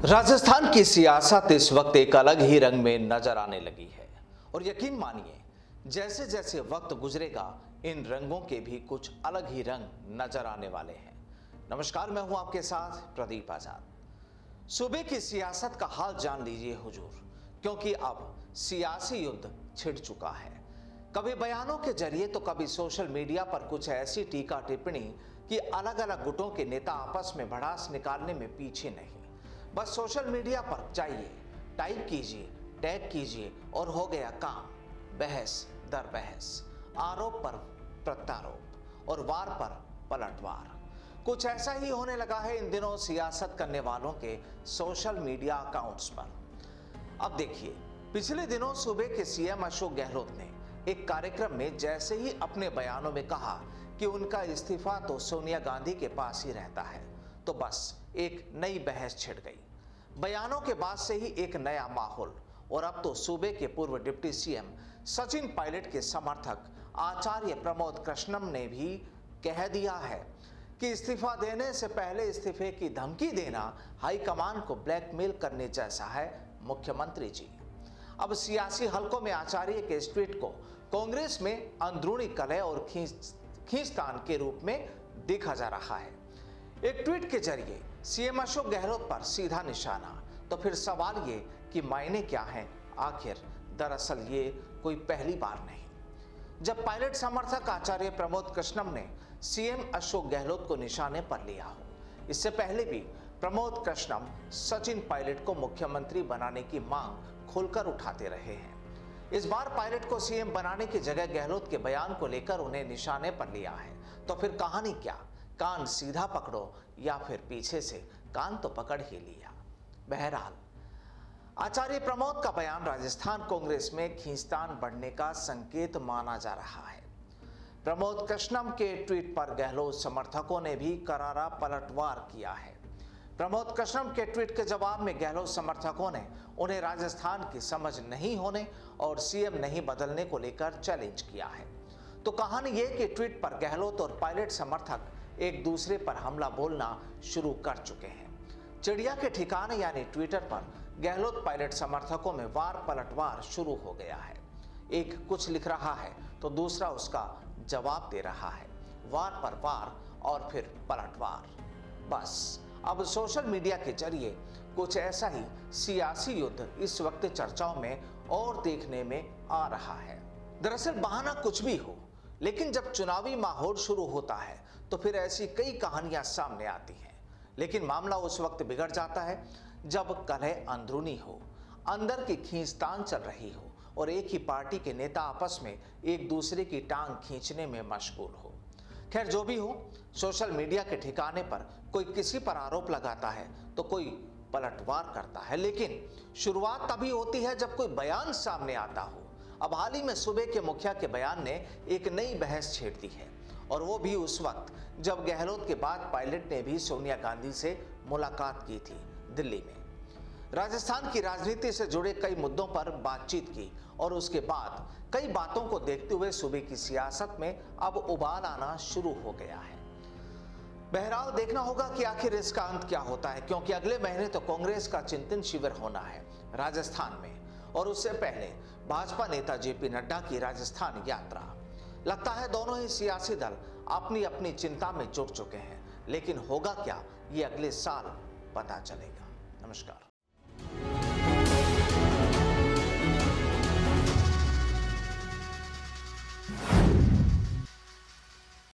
राजस्थान की सियासत इस वक्त एक अलग ही रंग में नजर आने लगी है और यकीन मानिए जैसे जैसे वक्त गुजरेगा इन रंगों के भी कुछ अलग ही रंग नजर आने वाले हैं। नमस्कार, मैं हूं आपके साथ प्रदीप आजाद। सूबे की सियासत का हाल जान लीजिए हुजूर, क्योंकि अब सियासी युद्ध छिड़ चुका है। कभी बयानों के जरिए तो कभी सोशल मीडिया पर कुछ ऐसी टीका टिप्पणी कि अलग अलग गुटों के नेता आपस में भड़ास निकालने में पीछे नहीं। बस सोशल मीडिया पर जाइए, टाइप कीजिए, टैग कीजिए और हो गया काम। बहस दर बहस, आरोप पर प्रत्यारोप और वार पर पलटवार। कुछ ऐसा ही होने लगा है इन दिनों सियासत करने वालों के सोशल मीडिया अकाउंट्स पर। अब देखिए, पिछले दिनों सूबे के सीएम अशोक गहलोत ने एक कार्यक्रम में जैसे ही अपने बयानों में कहा कि उनका इस्तीफा तो सोनिया गांधी के पास ही रहता है, तो बस एक नई बहस छिड़ गई। बयानों के बाद से ही एक नया माहौल, और अब तो सूबे के पूर्व डिप्टी सीएम सचिन पायलट के समर्थक आचार्य प्रमोद कृष्णम ने भी कह दिया है कि इस्तीफा देने से पहले इस्तीफे की धमकी देना हाईकमान को ब्लैकमेल करने जैसा है मुख्यमंत्री जी। अब सियासी हलकों में आचार्य के इस ट्वीट को कांग्रेस में अंदरूनी कलह और खींचतान के रूप में देखा जा रहा है। एक ट्वीट के जरिए सीएम अशोक गहलोत पर सीधा निशाना, तो फिर सवाल ये कि मायने क्या हैं आखिर। दरअसल ये कोई पहली बार नहीं जब पायलट समर्थक आचार्य प्रमोद कृष्णम ने सीएम अशोक गहलोत को निशाने पर लिया हो। इससे पहले भी प्रमोद कृष्णम सचिन पायलट को मुख्यमंत्री बनाने की मांग खुलकर उठाते रहे हैं। इस बार पायलट को सीएम बनाने की जगह गहलोत के बयान को लेकर उन्हें निशाने पर लिया है। तो फिर कहानी क्या, कान सीधा पकड़ो या फिर पीछे से कान तो पकड़ ही लिया। बहरहाल आचार्य प्रमोद का बयान राजस्थान कांग्रेस में खींचतान बढ़ने का संकेत माना जा रहा है। प्रमोद कृष्णम के ट्वीट पर गहलोत समर्थकों ने भी करारा पलटवार किया है। प्रमोद कृष्णम के ट्वीट के जवाब में गहलोत समर्थकों ने उन्हें राजस्थान की समझ नहीं होने और सीएम नहीं बदलने को लेकर चैलेंज किया है। तो कहानी यह कि ट्वीट पर गहलोत और पायलट समर्थक एक दूसरे पर हमला बोलना शुरू कर चुके हैं। चिड़िया के ठिकाने यानी ट्विटर पर गहलोत पायलट समर्थकों में वार पलटवार शुरू हो गया है। एक कुछ लिख रहा है तो दूसरा उसका जवाब दे रहा है। वार पर वार और फिर पलटवार। बस अब सोशल मीडिया के जरिए कुछ ऐसा ही सियासी युद्ध इस वक्त चर्चाओं में और देखने में आ रहा है। दरअसल बहाना कुछ भी हो, लेकिन जब चुनावी माहौल शुरू होता है तो फिर ऐसी कई कहानियां सामने आती हैं। लेकिन मामला उस वक्त बिगड़ जाता है जब कलह अंदरूनी हो, अंदर की खींचतान चल रही हो और एक ही पार्टी के नेता आपस में एक दूसरे की टांग खींचने में मशगूल हो। खैर, जो भी हो, सोशल मीडिया के ठिकाने पर कोई किसी पर आरोप लगाता है तो कोई पलटवार करता है, लेकिन शुरुआत तभी होती है जब कोई बयान सामने आता हो। अब हाल ही में सूबे के मुखिया के बयान ने एक नई बहस छेड़ दी है, और वो भी उस वक्त जब गहलोत के बाद पायलट ने भी सोनिया गांधी से मुलाकात की थी दिल्ली में। राजस्थान की राजनीति से जुड़े कई मुद्दों पर बातचीत की और उसके बाद कई बातों को देखते हुए सूबे की सियासत में अब उबाल आना शुरू हो गया है। बहरहाल देखना होगा कि आखिर इसका अंत क्या होता है, क्योंकि अगले महीने तो कांग्रेस का चिंतन शिविर होना है राजस्थान में, और उससे पहले भाजपा नेता जेपी नड्डा की राजस्थान यात्रा। लगता है दोनों ही सियासी दल अपनी अपनी चिंता में जुट चुके हैं, लेकिन होगा क्या ये अगले साल पता चलेगा। नमस्कार।